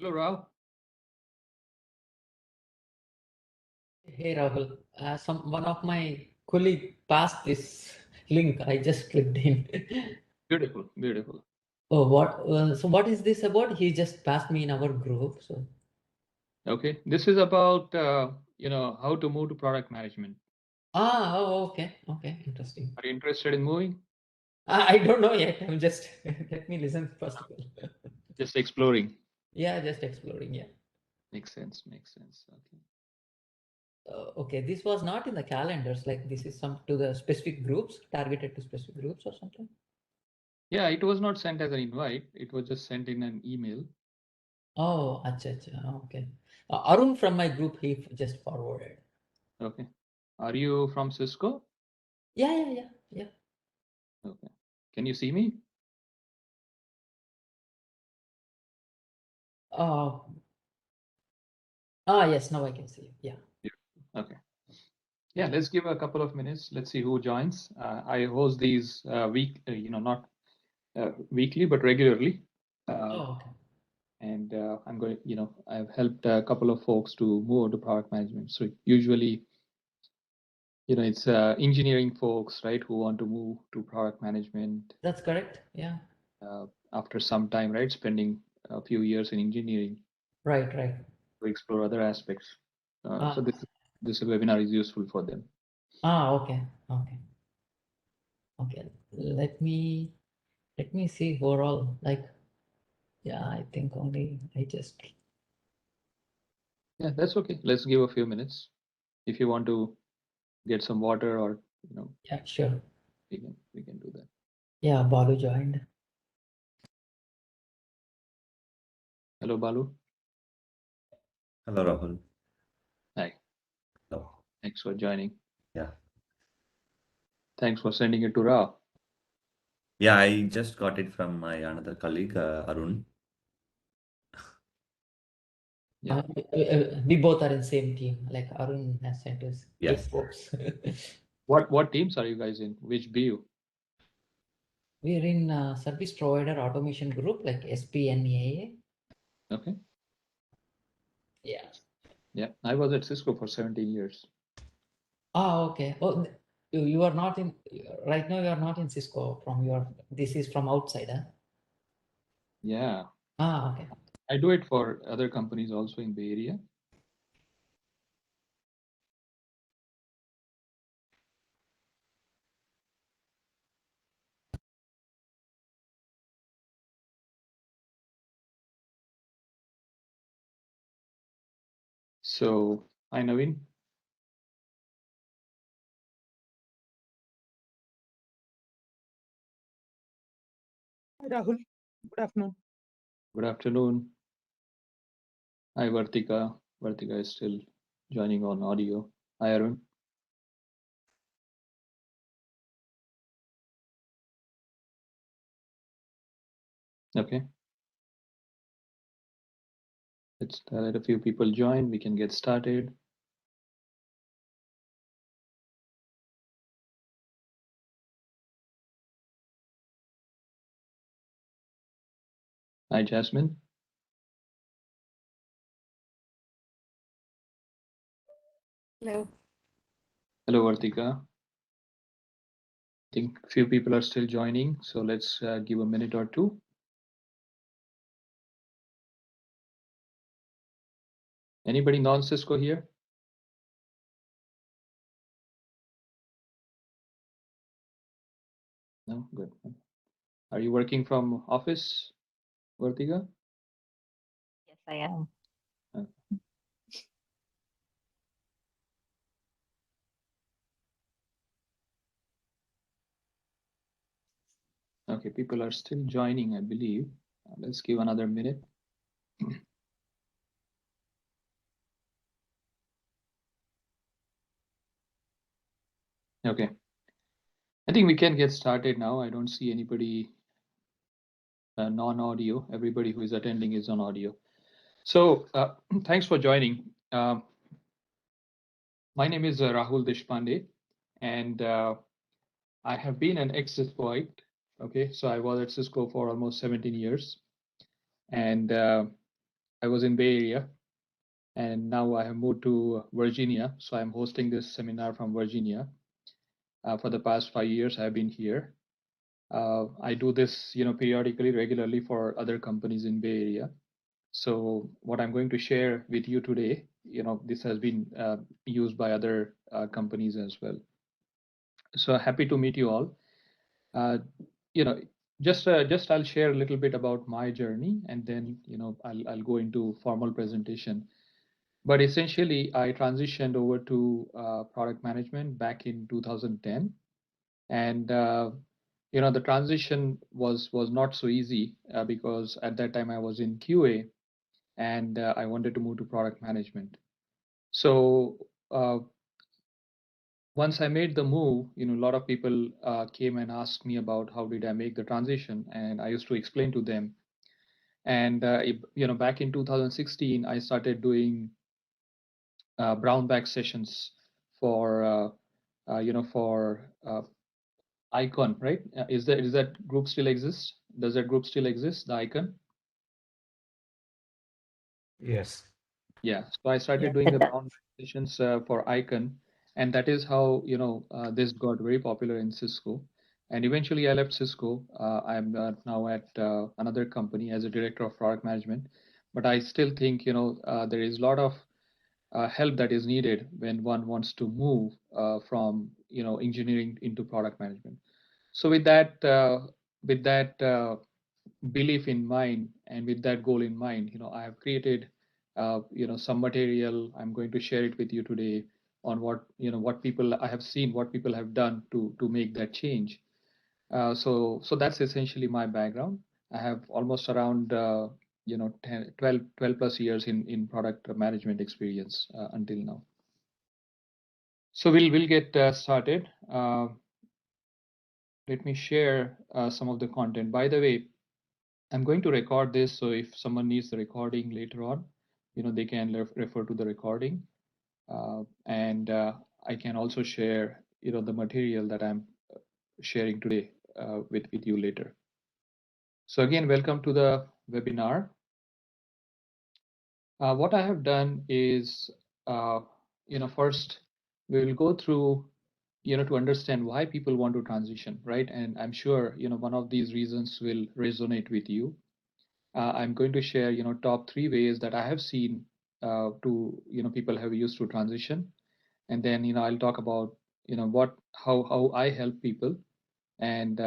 Hello, Rao. Hey Rahul, one of my colleague passed this link. I just clicked in. Beautiful, beautiful. Oh, what? So what is this about? He just passed me in our group. So Okay, this is about how to move to product management. okay, interesting. Are you interested in moving? I don't know yet. I'm just let me listen first of all. Just exploring. Yeah, just exploring. Yeah. Makes sense. Makes sense. Okay. Okay, this was not in the calendars. Like this is some to the specific groups, targeted to specific groups or something. Yeah, it was not sent as an invite. It was just sent in an email. Oh, acha. Okay. Arun from my group, just forwarded. Okay. Are you from Cisco? Yeah. Okay. Can you see me? Uh, yes, now I can see you. Yeah. Yeah. Okay. Yeah, let's give a couple of minutes. Let's see who joins. I host these not weekly, but regularly. Uh, Oh, okay. and I'm going, I've helped a couple of folks to move to product management. So usually, it's engineering folks, right, who want to move to product management That's correct. Yeah. after some time, right, spending a few years in engineering Right. to explore other aspects. So Ah, this webinar is useful for them. okay. Let me see overall. Like, yeah, I think only I just. Yeah, that's okay. Let's give a few minutes. If you want to get some water, or Yeah, sure. we can do that. Yeah, Balu joined. Hello, Balu. Hello, Rahul. Hi. Hello. Thanks for joining. Yeah. Thanks for sending it to Ra. Yeah, I just got it from my another colleague, Arun. Yeah. We both are in same team. Like Arun has sent us eight Yes. folks. What teams are you guys in? Which BU? We're in service provider automation group like SPNA. Okay. Yeah. Yeah, I was at Cisco for 17 years. Okay. Oh, you are not in right now. You are not in Cisco. This is from outside, huh? Yeah, Okay. I do it for other companies also in Bay Area. So, hi Naveen. Hi Rahul, good afternoon. Good afternoon. Hi Vartika. Vartika is still joining on audio. Hi Arun. Okay. Let's let a few people join. We can get started. Hi Jasmine. Hello. Hello Vartika. I think few people are still joining, so let's give a minute or two. Anybody non-Cisco here? No, good. Are you working from office, Vartika? Yes, I am. Okay, people are still joining, I believe. Let's give another minute. Okay. I think we can get started now. I don't see anybody non-audio. Everybody who is attending is on audio. So thanks for joining. My name is Rahul Deshpande, and I have been an ex-Ciscoite. Okay, so I was at Cisco for almost 17 years. And I was in Bay Area, and now I have moved to Virginia. So I'm hosting this seminar from Virginia. For the past 5 years, I've been here. I do this, periodically, regularly for other companies in Bay Area. So what I'm going to share with you today, this has been used by other companies as well. So happy to meet you all. You know, just I'll share a little bit about my journey, and then I'll go into formal presentation. But essentially, I transitioned over to product management back in 2010, and the transition was not so easy because at that time I was in QA, and I wanted to move to product management. So once I made the move, a lot of people came and asked me about how did I make the transition, and I used to explain to them. And back in 2016, I started doing brown bag sessions for Icon, right? Is that group still exist? Does that group still exist, the Icon? Yes. Yeah. So I started doing the brown bag sessions for Icon, and that is how this got very popular in Cisco. And eventually, I left Cisco. I'm now at another company as a director of product management. But I still think there is a lot of help that is needed when one wants to move from engineering into product management. So with that belief in mind and with that goal in mind, I have created some material. I'm going to share it with you today on what people I have seen, what people have done to make that change. So that's essentially my background. I have almost around 12 plus years in product management experience until now. So we'll get started. Let me share some of the content. By the way, I'm going to record this, so if someone needs the recording later on, they can refer to the recording, and I can also share the material that I'm sharing today with you later. So again, welcome to the webinar. What I have done is, first we will go through, to understand why people want to transition, right? And I'm sure, one of these reasons will resonate with you. I'm going to share, top 3 ways that I have seen to, people have used to transition. And then, I'll talk about, how I help people, and,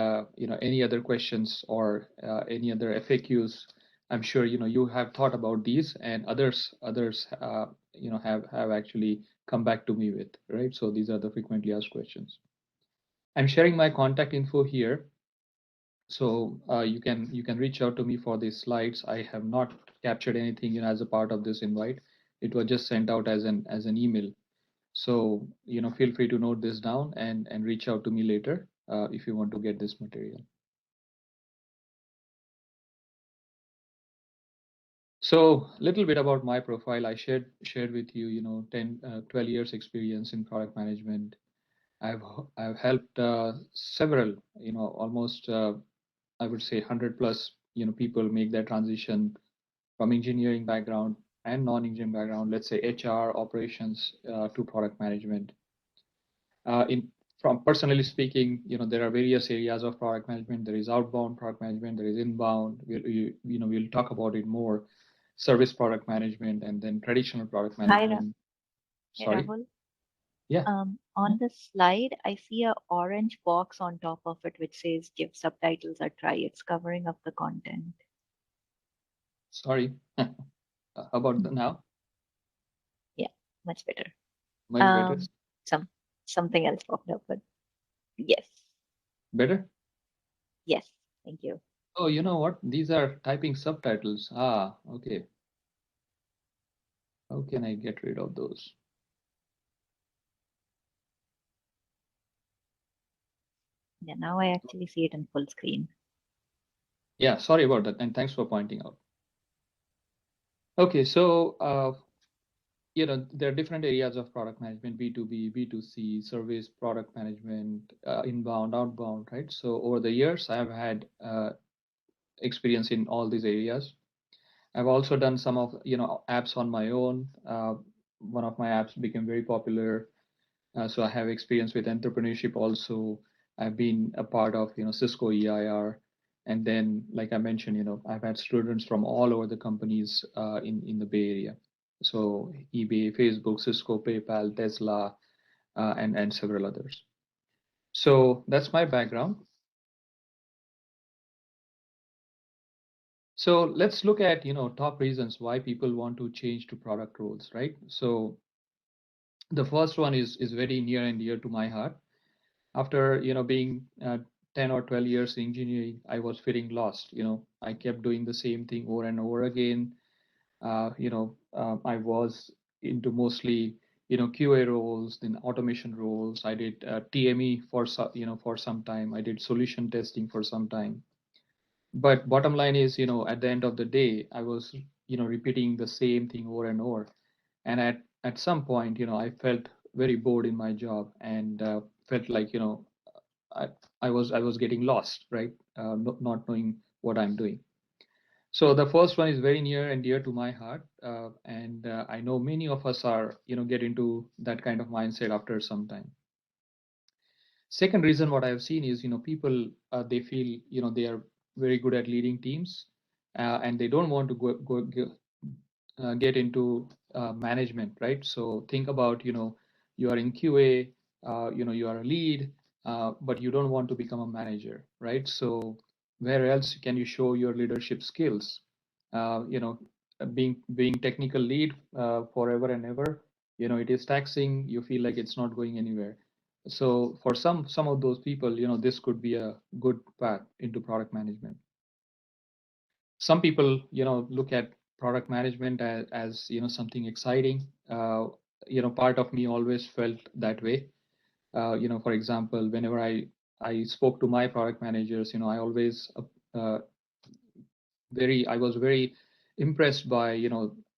any other questions or any other FAQs. I'm sure, you have thought about these, and others, have actually come back to me with, right? So these are the frequently asked questions. I'm sharing my contact info here. So you can reach out to me for these slides. I have not captured anything as a part of this invite. It was just sent out as an email. So feel free to note this down and reach out to me later if you want to get this material. So a little bit about my profile. I shared with you 12 years experience in product management. I've helped several, almost I would say 100 plus people make that transition from engineering background and non-engineering background, let's say HR, operations to product management. From personally speaking, there are various areas of product management. There is outbound product management. There is inbound. We'll talk about it more. Service product management, and then traditional product management. Hey, Sorry. Rahul. Yeah. On the slide, I see a orange box on top of it which says "Give subtitles a try." It's covering up the content. Sorry. How about now? Yeah, much better. Much better. Something else popped up, but yes, Better? yes, thank you. Oh, you know what? These are typing subtitles. Ah, okay. How can I get rid of those? Yeah, now I actually see it in full screen. Yeah, sorry about that, and thanks for pointing out. Okay, so there are different areas of product management: B2B, B2C, service product management, inbound, outbound, right? So over the years, I have had experience in all these areas. I've also done some of apps on my own. One of my apps became very popular, so I have experience with entrepreneurship also. I've been a part of Cisco EIR, and then like I mentioned, I've had students from all over the companies in the Bay Area. So eBay, Facebook, Cisco, PayPal, Tesla, and several others. So that's my background. So let's look at top reasons why people want to change to product roles, right? So the first one is very near and dear to my heart. After being 10 or 12 years in engineering, I was feeling lost. I kept doing the same thing over and over again. I was into mostly QA roles, then automation roles. I did TME for some time. I did solution testing for some time. But bottom line is, at the end of the day, I was repeating the same thing over and over. And at some point, I felt very bored in my job and felt like I was getting lost, right? Not knowing what I'm doing. So the first one is very near and dear to my heart, and I know many of us are get into that kind of mindset after some time. Second reason what I've seen is people they feel they are very good at leading teams, and they don't want to get into management, right? So think about you are in QA, you are a lead, but you don't want to become a manager, right? So where else can you show your leadership skills? Being technical lead forever and ever, it is taxing. You feel like it's not going anywhere. So for some of those people, this could be a good path into product management. Some people look at product management as something exciting. Part of me always felt that way. For example, whenever I spoke to my product managers, I always I was very impressed by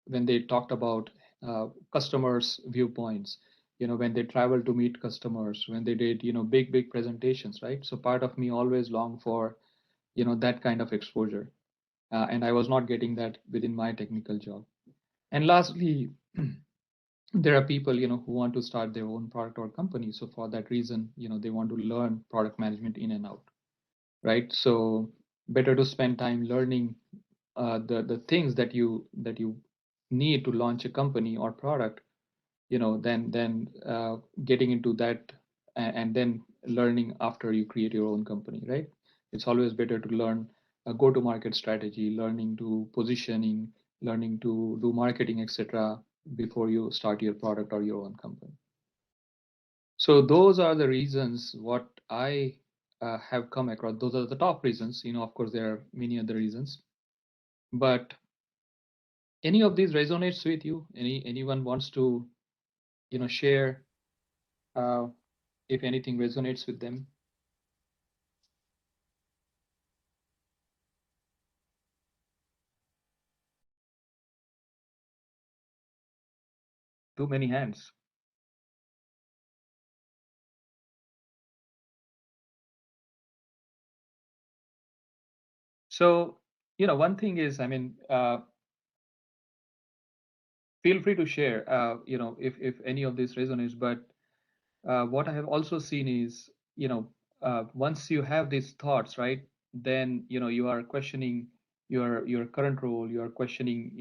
when they talked about customers' viewpoints. When they traveled to meet customers, when they did big presentations, right? So part of me always longed for that kind of exposure. And I was not getting that within my technical job. And lastly, there are people who want to start their own product or company. So for that reason, they want to learn product management in and out, right? So better to spend time learning the things that you need to launch a company or product, than getting into that and then learning after you create your own company, right? It's always better to learn a go-to-market strategy, learning to positioning, learning to do marketing, etc., before you start your product or your own company. So those are the reasons what I have come across. Those are the top reasons. Of course, there are many other reasons, but any of these resonates with you? Anyone wants to share if anything resonates with them? Too many hands. So one thing is, I mean, feel free to share if any of this resonates. But what I have also seen is once you have these thoughts, right, then you are questioning your current role. You are questioning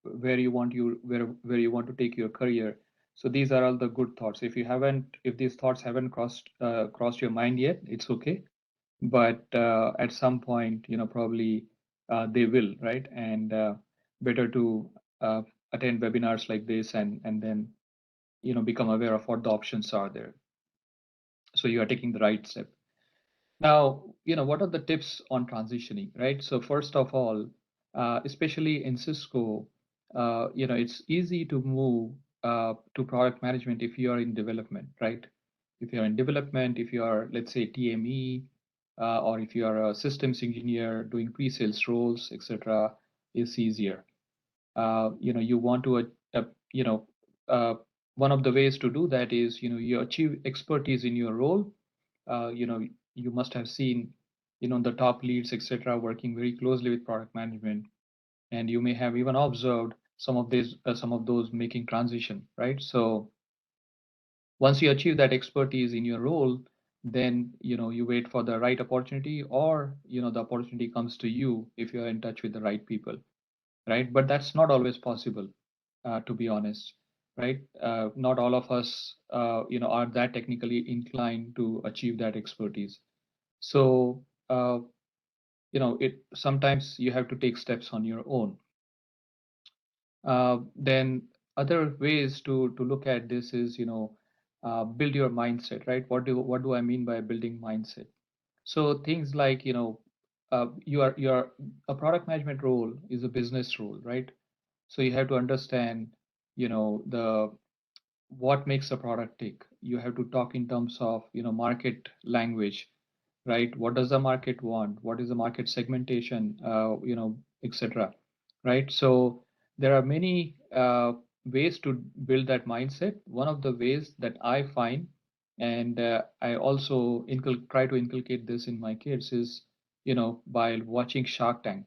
where you want to take your career. So these are all the good thoughts. If these thoughts haven't crossed your mind yet, it's okay. But at some point probably they will, right? And better to attend webinars like this and then become aware of what the options are there, so you are taking the right step. Now what are the tips on transitioning, right? So first of all, especially in Cisco, it's easy to move to product management if you are in development, right? If you're in development, if you are, let's say, TME, or if you are a systems engineer doing pre-sales roles, etc., it's easier. You want to one of the ways to do that is you achieve expertise in your role. You must have seen the top leads, etc., working very closely with product management. and you may have even observed some of those making transition, right? So once you achieve that expertise in your role, then you wait for the right opportunity, or the opportunity comes to you if you are in touch with the right people, right? But that's not always possible, to be honest, right? Not all of us are that technically inclined to achieve that expertise. So it sometimes you have to take steps on your own. Then other ways to look at this is build your mindset, right? What do I mean by building mindset? So things like you are a product management role is a business role, right? So you have to understand the what makes a product tick. You have to talk in terms of market language, right? What does the market want? What is the market segmentation, etc. Right? So there are many ways to build that mindset. One of the ways that I find, and I also try to inculcate this in my kids, is by watching Shark Tank.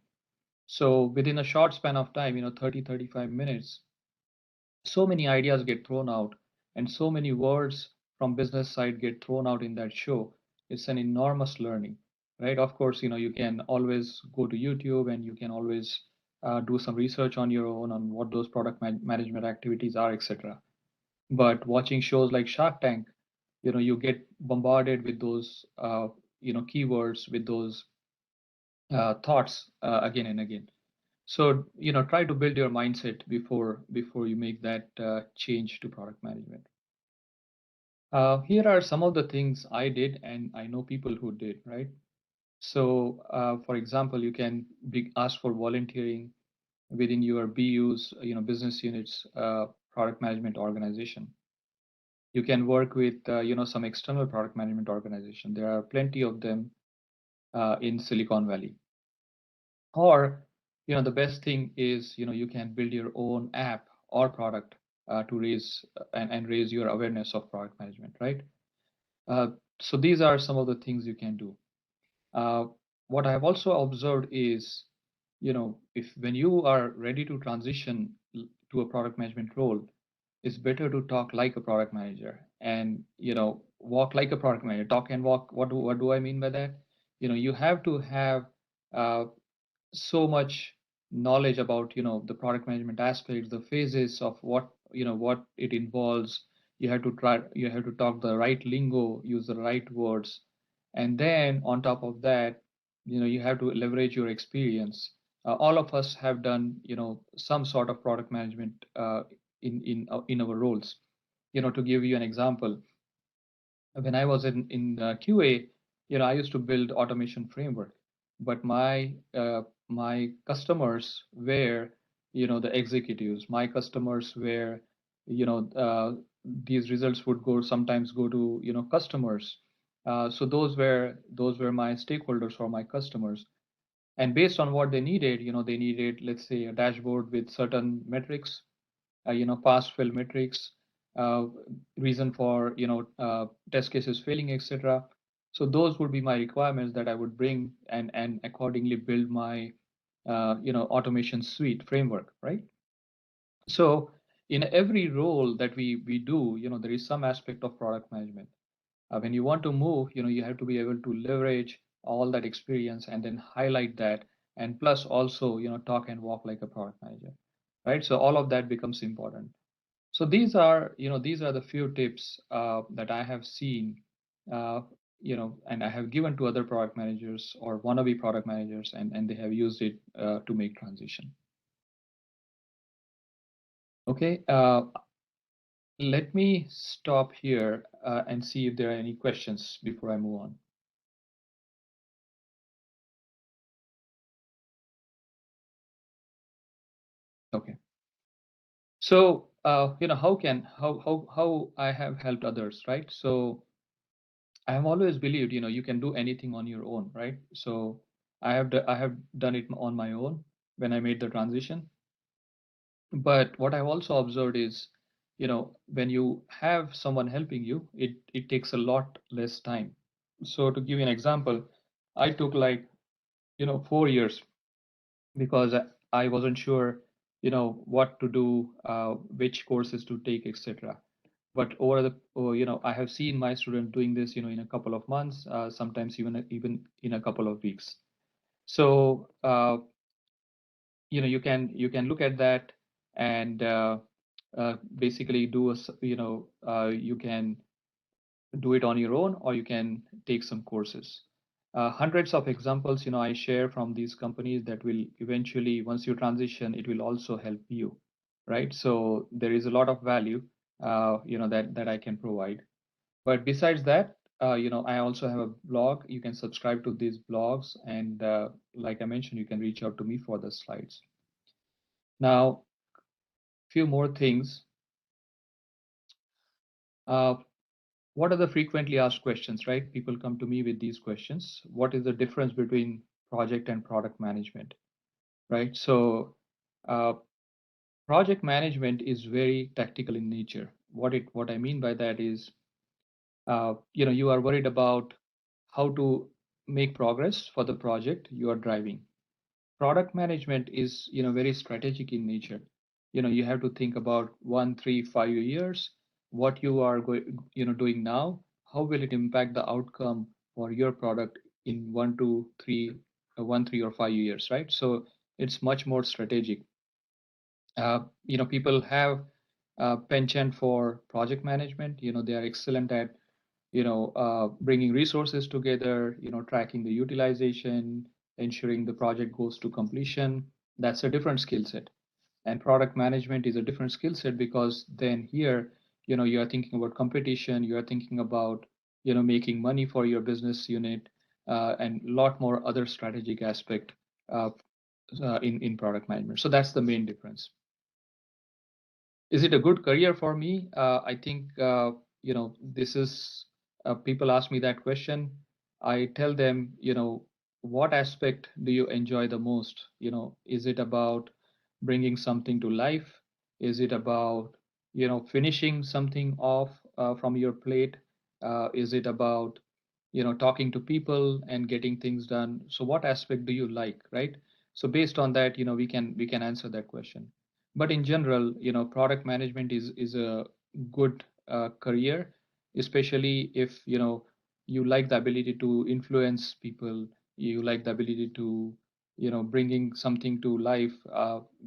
So within a short span of time, 30-35 minutes, so many ideas get thrown out, and so many words from business side get thrown out in that show. It's an enormous learning, right? Of course, you can always go to YouTube, and you can always do some research on your own on what those product management activities are, etc. But watching shows like Shark Tank, you get bombarded with those keywords, with those thoughts again and again. So try to build your mindset before you make that change to product management. Here are some of the things I did, and I know people who did, right? So for example, you can ask for volunteering within your BUs, business units, product management organization. You can work with some external product management organization. There are plenty of them in Silicon Valley. Or the best thing is you can build your own app or product to raise and raise your awareness of product management, right? So these are some of the things you can do. What I have also observed is if when you are ready to transition to a product management role, it's better to talk like a product manager, and walk like a product manager. Talk and walk. What do I mean by that? You have to have so much knowledge about the product management aspects, the phases of what what it involves. You have to talk the right lingo, use the right words, and then on top of that, you have to leverage your experience. All of us have done some sort of product management in our roles. To give you an example, when I was in QA, I used to build automation framework, but my customers were the executives. My customers were these results would sometimes go to customers. So those were my stakeholders or my customers, and based on what they needed, they needed, let's say, a dashboard with certain metrics, pass fail metrics, uh, reason for test cases failing, etc. So those would be my requirements that I would bring, and accordingly build my automation suite framework, right? So in every role that we do, there is some aspect of product management. When you want to move, you have to be able to leverage all that experience and then highlight that, and plus also talk and walk like a product manager, right? So all of that becomes important. So these are the few tips that I have seen, and I have given to other product managers or wannabe product managers, and they have used it to make transition. Okay, let me stop here and see if there are any questions before I move on. Okay. So how I have helped others, right? So I have always believed you can do anything on your own, right? So I have done it on my own when I made the transition. But what I've also observed is when you have someone helping you, it takes a lot less time. So to give you an example, I took like 4 years, because I wasn't sure, what to do, which courses to take, etc. But I have seen my student doing this, in a couple of months, sometimes even in a couple of weeks. So, you can look at that and basically do you can do it on your own, or you can take some courses. Hundreds of examples, I share from these companies that will eventually, once you transition, it will also help you, right? So there is a lot of value, that I can provide. But besides that, I also have a blog. You can subscribe to these blogs, and like I mentioned, you can reach out to me for the slides. Now, few more things. What are the frequently asked questions, right? People come to me with these questions. What is the difference between project and product management, right? So project management is very tactical in nature. What I mean by that is, you are worried about how to make progress for the project you are driving. Product management is, very strategic in nature. You have to think about 1, 3, 5 years, what you are doing now, how will it impact the outcome for your product in 1, 2, 3, 1, 3 or 5 years, right? So it's much more strategic. People have penchant for project management. They are excellent at bringing resources together, tracking the utilization, ensuring the project goes to completion. That's a different skill set. And product management is a different skill set, because then here, you are thinking about competition, you are thinking about, making money for your business unit, and a lot more other strategic aspect in product management. So that's the main difference. Is it a good career for me? I think, this is, people ask me that question. I tell them, what aspect do you enjoy the most? Is it about bringing something to life? Is it about, finishing something off from your plate? Is it about, talking to people and getting things done? So what aspect do you like, right? So based on that, we can answer that question. But in general, product management is a good career, especially if you like the ability to influence people, you like the ability to bringing something to life,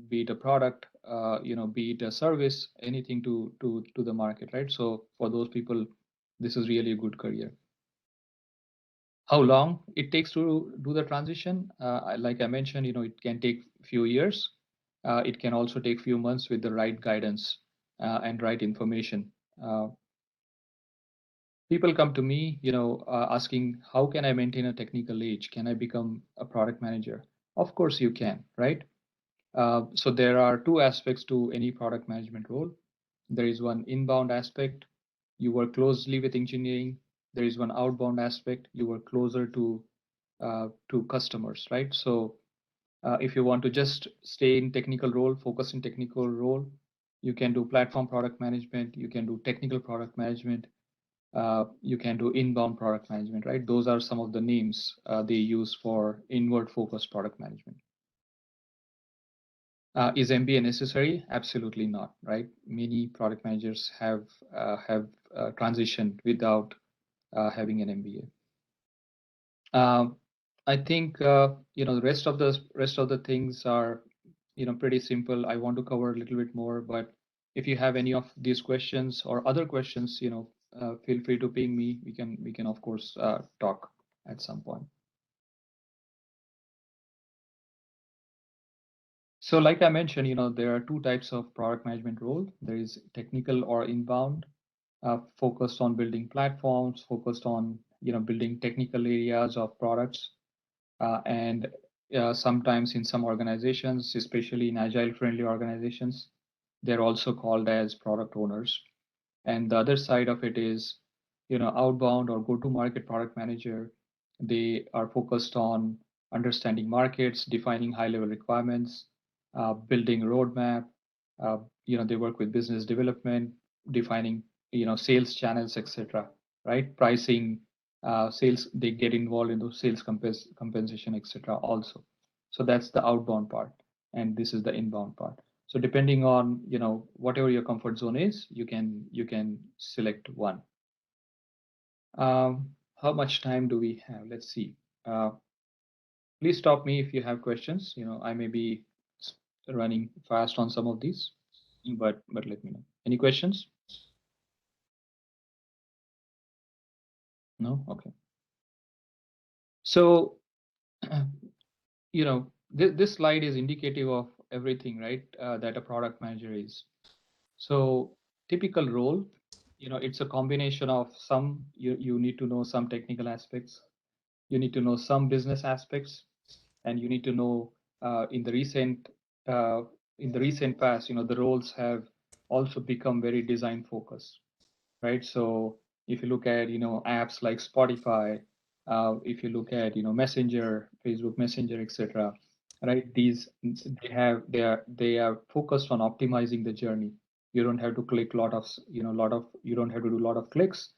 be it a product, be it a service, anything to the market, right? So for those people, this is really a good career. How long it takes to do the transition? Like I mentioned, it can take few years. It can also take few months with the right guidance and right information. People come to me, asking, how can I maintain a technical edge? Can I become a product manager? Of course you can, right? So there are two aspects to any product management role. There is one inbound aspect. You work closely with engineering. There is one outbound aspect. You work closer to customers, right? So if you want to just stay in technical role, focus in technical role, you can do platform product management. You can do technical product management. You can do inbound product management, right? Those are some of the names they use for inward focused product management. Is MBA necessary? Absolutely not, right? Many product managers have transitioned without having an MBA. I think the rest of the things are pretty simple. I want to cover a little bit more, but if you have any of these questions or other questions, feel free to ping me. We can of course talk at some point. So like I mentioned, there are two types of product management role. There is technical or inbound, focused on building platforms, focused on building technical areas of products, and sometimes in some organizations, especially in agile-friendly organizations, they're also called as product owners. And the other side of it is, outbound or go-to-market product manager. They are focused on understanding markets, defining high-level requirements, building a roadmap. They work with business development, defining, sales channels, etc. Right? Pricing, sales. They get involved in those sales compensation, etc. Also. So that's the outbound part. and this is the inbound part. So depending on, you know, whatever your comfort zone is, you can select one. How much time do we have? Let's see. Please stop me if you have questions. You know, I may be running fast on some of these, but let me know. Any questions? No? Okay. So, you know, this slide is indicative of everything, right? That a product manager is. So typical role, you know, it's a combination of you need to know some technical aspects, you need to know some business aspects, and you need to know in the recent past, you know, the roles have also become very design focused, right? So if you look at, you know, apps like Spotify, if you look at, you know, Messenger, Facebook Messenger, etc., right? They are focused on optimizing the journey. You don't have to click you don't have to do a lot of clicks.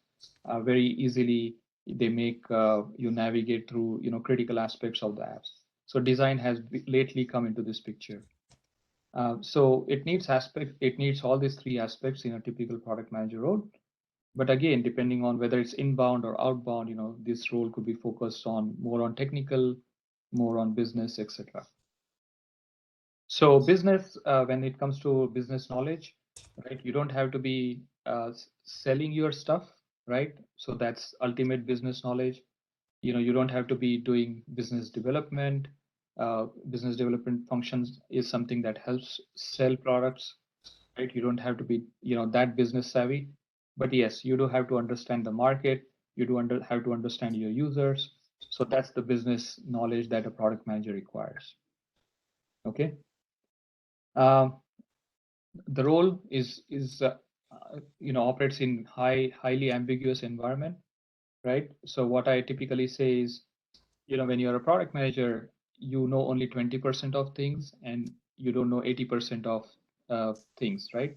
Very easily, they make you navigate through, you know, critical aspects of the apps. So design has lately come into this picture. So it needs all these three aspects in a typical product manager role. But again, depending on whether it's inbound or outbound, you know, this role could be focused on more on technical, more on business, etc. So business, when it comes to business knowledge, right, you don't have to be selling your stuff, right? So that's ultimate business knowledge. You know, you don't have to be doing business development. Business development functions is something that helps sell products, right? You don't have to be, you know, that business savvy, but yes, you do have to understand the market. You do have to understand your users. So that's the business knowledge that a product manager requires. Okay. The role is you know, operates in highly ambiguous environment, right? So what I typically say is, you know, when you're a product manager, you know only 20% of things, and you don't know 80% of things, right?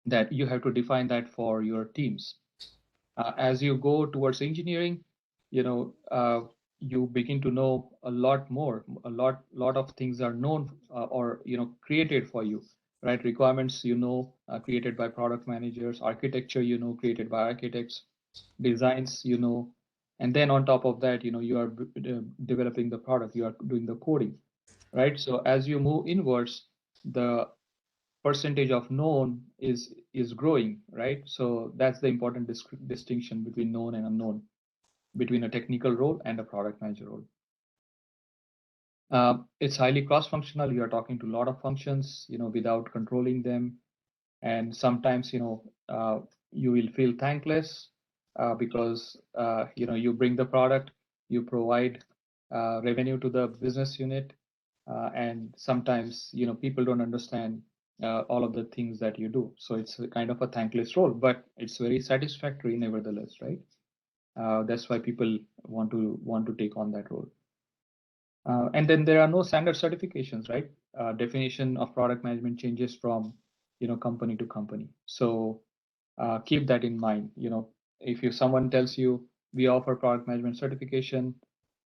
That you have to define that for your teams. As you go towards engineering, you know, you begin to know a lot more. A lot of things are known or, you know, created for you, right? Requirements, you know, created by product managers. Architecture, you know, created by architects. Designs, you know, and then on top of that, you know, you are developing the product. You are doing the coding, right? So as you move inwards, the percentage of known is growing, right? So that's the important distinction between known and unknown, between a technical role and a product manager role. It's highly cross-functional. You are talking to a lot of functions, you know, without controlling them, and sometimes, you know, you will feel thankless because you know, you bring the product, you provide revenue to the business unit, and sometimes, you know, people don't understand all of the things that you do. So it's a kind of a thankless role, but it's very satisfactory nevertheless, right? That's why people want to take on that role. And then there are no standard certifications, right? Definition of product management changes from, you know, company to company. So keep that in mind. You know, if someone tells you we offer product management certification,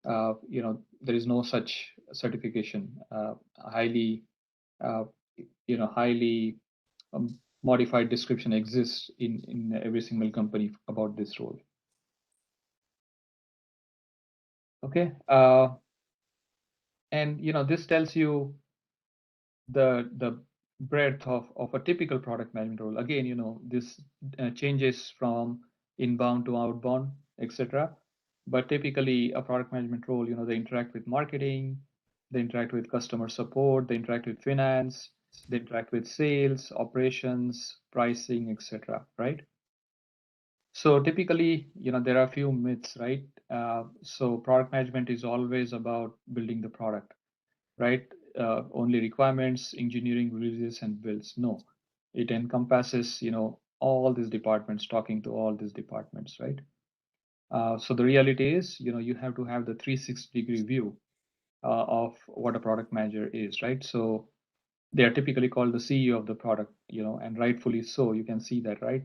you know, there is no such certification. Highly modified description exists in every single company about this role. Okay, and you know, this tells you the breadth of a typical product management role. Again, you know, this changes from inbound to outbound, etc. But typically, a product management role, you know, they interact with marketing, they interact with customer support, they interact with finance, they interact with sales, operations, pricing, etc. Right? So typically, you know, there are a few myths, right? So product management is always about building the product, right? Only requirements, engineering, releases, and builds. No, it encompasses, you know, all these departments, talking to all these departments, right? So the reality is, you know, you have to have the 360-degree view of what a product manager is, right? So they are typically called the CEO of the product, you know, and rightfully so. You can see that, right?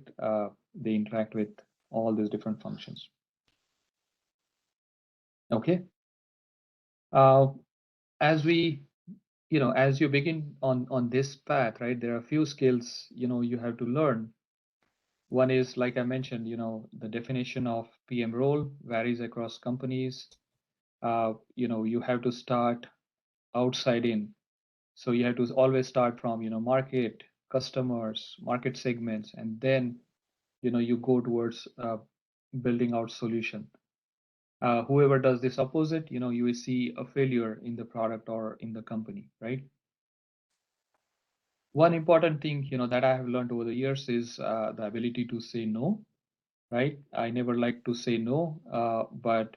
They interact with all these different functions. Okay. As we, as you begin on this path, right, there are a few skills, you have to learn. One is, like I mentioned, the definition of PM role varies across companies. You have to start outside in. So you have to always start from, market, customers, market segments, and then, you go towards building out solution. Whoever does this opposite, you will see a failure in the product or in the company, right? One important thing, that I have learned over the years is the ability to say no, right? I never like to say no, but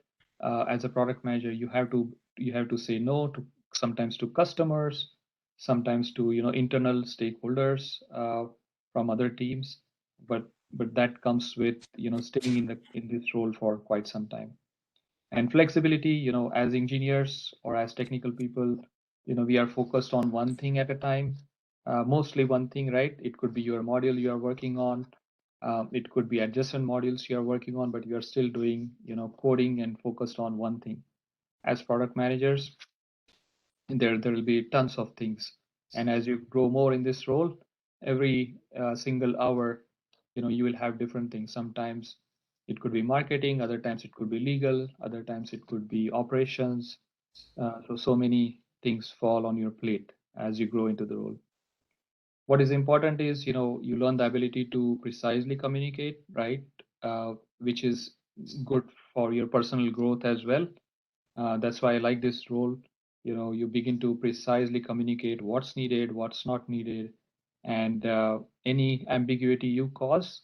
as a product manager, you have to say no to sometimes to customers, sometimes to internal stakeholders from other teams, but that comes with staying in this role for quite some time. And flexibility, as engineers or as technical people, we are focused on one thing at a time, mostly one thing, right? It could be your module you are working on. It could be adjacent modules you are working on, but you are still doing, coding and focused on one thing. As product managers, there will be tons of things. And as you grow more in this role, every single hour, you will have different things. Sometimes it could be marketing, other times it could be legal, other times it could be operations. So many things fall on your plate as you grow into the role. What is important is, you learn the ability to precisely communicate, right? Which is good for your personal growth as well. That's why I like this role. You begin to precisely communicate what's needed, what's not needed, and any ambiguity you cause,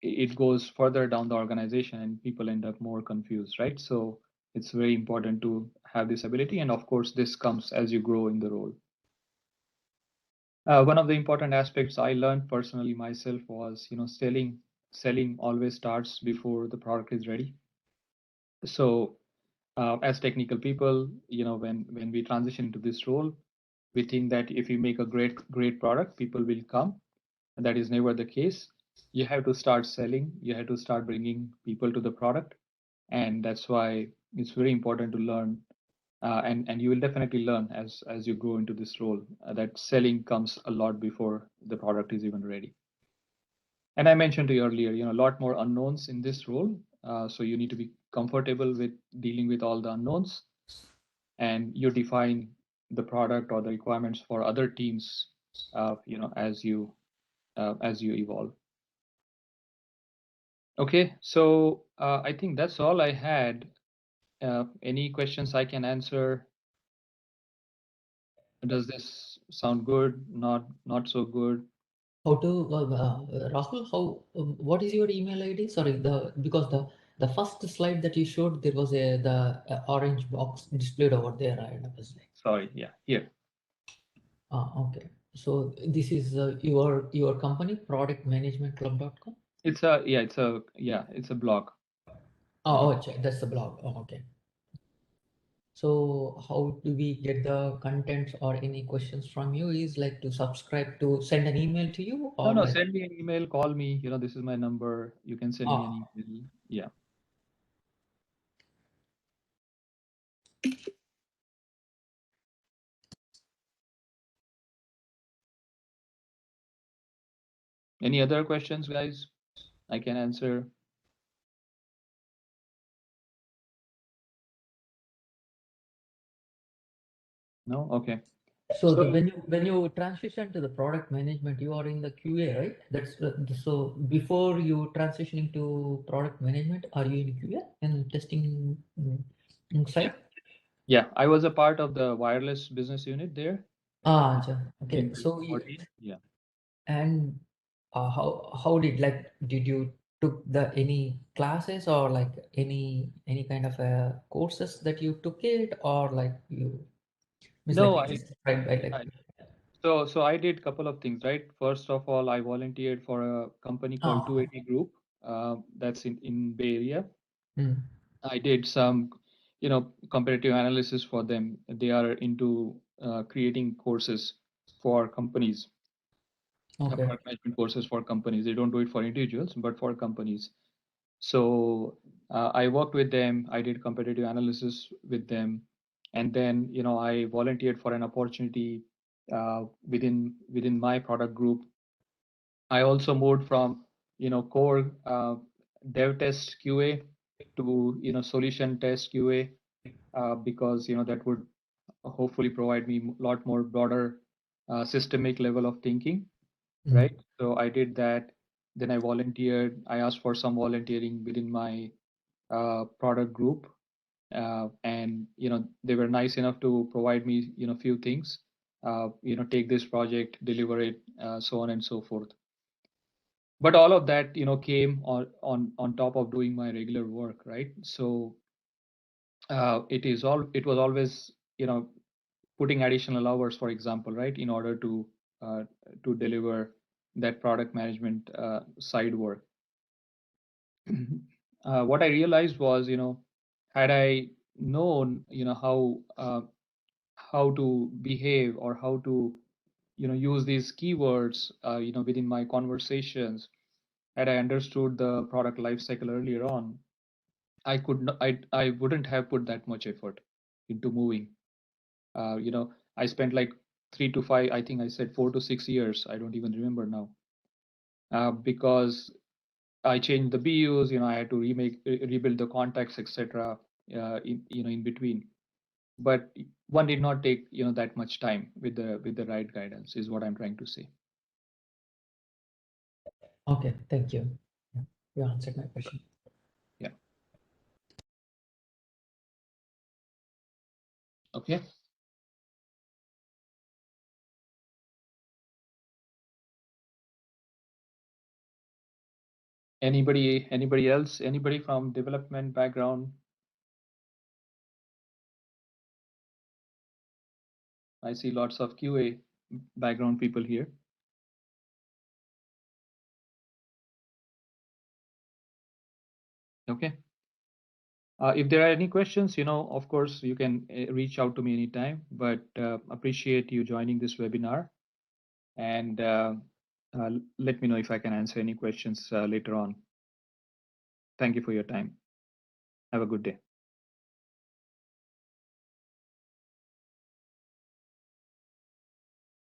it goes further down the organization and people end up more confused, right? So it's very important to have this ability. And of course, this comes as you grow in the role. One of the important aspects I learned personally myself was, selling always starts before the product is ready. So as technical people, when we transition into this role, we think that if you make a great product, people will come. And that is never the case. You have to start selling. You have to start bringing people to the product. And that's why it's very important to learn. And you will definitely learn as you grow into this role that selling comes a lot before the product is even ready. And I mentioned to you earlier, a lot more unknowns in this role. So you need to be comfortable with dealing with all the unknowns, and you define the product or the requirements for other teams, as you evolve. Okay, so I think that's all I had. Any questions I can answer? Does this sound good? Not so good? How to Rahul? What is your email ID? Sorry, because the first slide that you showed, there was the orange box displayed over there. I was like, Sorry, yeah, here. Okay. So this is your company, productmanagementclub.com. It's a blog. Oh, that's the blog. Oh, okay. So how do we get the contents or any questions from you? Is like to subscribe, to send an email to you, or No, like, send me an email, call me. This is my number. You can send me an email. Yeah. Any other questions, guys? I can answer. No? Okay. So when you transition to the product management, you are in the QA, right? That's so before you transitioning to product management, are you in QA and testing side? Yeah, I was a part of the wireless business unit there. Okay. In So 2014. Yeah. and how did you took any classes or like any kind of courses that you took it, or like you means No, like you just tried by like so I did a couple of things, right? First of all, I volunteered for a company called 280 Group. That's in Bay Area. Mm. I did some, comparative analysis for them. They are into creating courses for companies. Okay. Product management courses for companies. They don't do it for individuals, but for companies. So I worked with them. I did competitive analysis with them, And then, I volunteered for an opportunity within my product group. I also moved from, core dev test QA to, solution test QA, because, that would hopefully provide me a lot more broader systemic level of thinking, right? So I did that. Then I volunteered. I asked for some volunteering within my product group, and they were nice enough to provide me few things. Take this project, deliver it, so on and so forth. But all of that came on top of doing my regular work, right? So it was always putting additional hours, for example, right, in order to deliver that product management side work. What I realized was, had I known, how to behave or how to, use these keywords, within my conversations, had I understood the product lifecycle earlier on, I wouldn't have put that much effort into moving. I spent like 3 to 5, I think I said 4 to 6 years. I don't even remember now, because I changed the BUs. I had to rebuild the contacts, etc. In between. But one did not take that much time with the right guidance, is what I'm trying to say. Okay, thank you. Yeah, you answered my question. Yeah. Okay. Anybody else? Anybody from development background? I see lots of QA background people here. Okay. If there are any questions, of course, you can reach out to me anytime, but appreciate you joining this webinar, and let me know if I can answer any questions later on. Thank you for your time. Have a good day.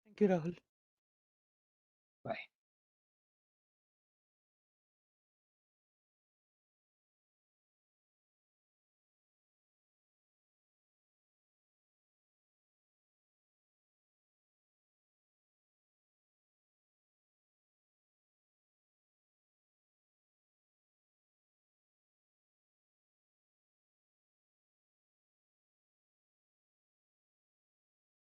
Thank you, Rahul. Bye.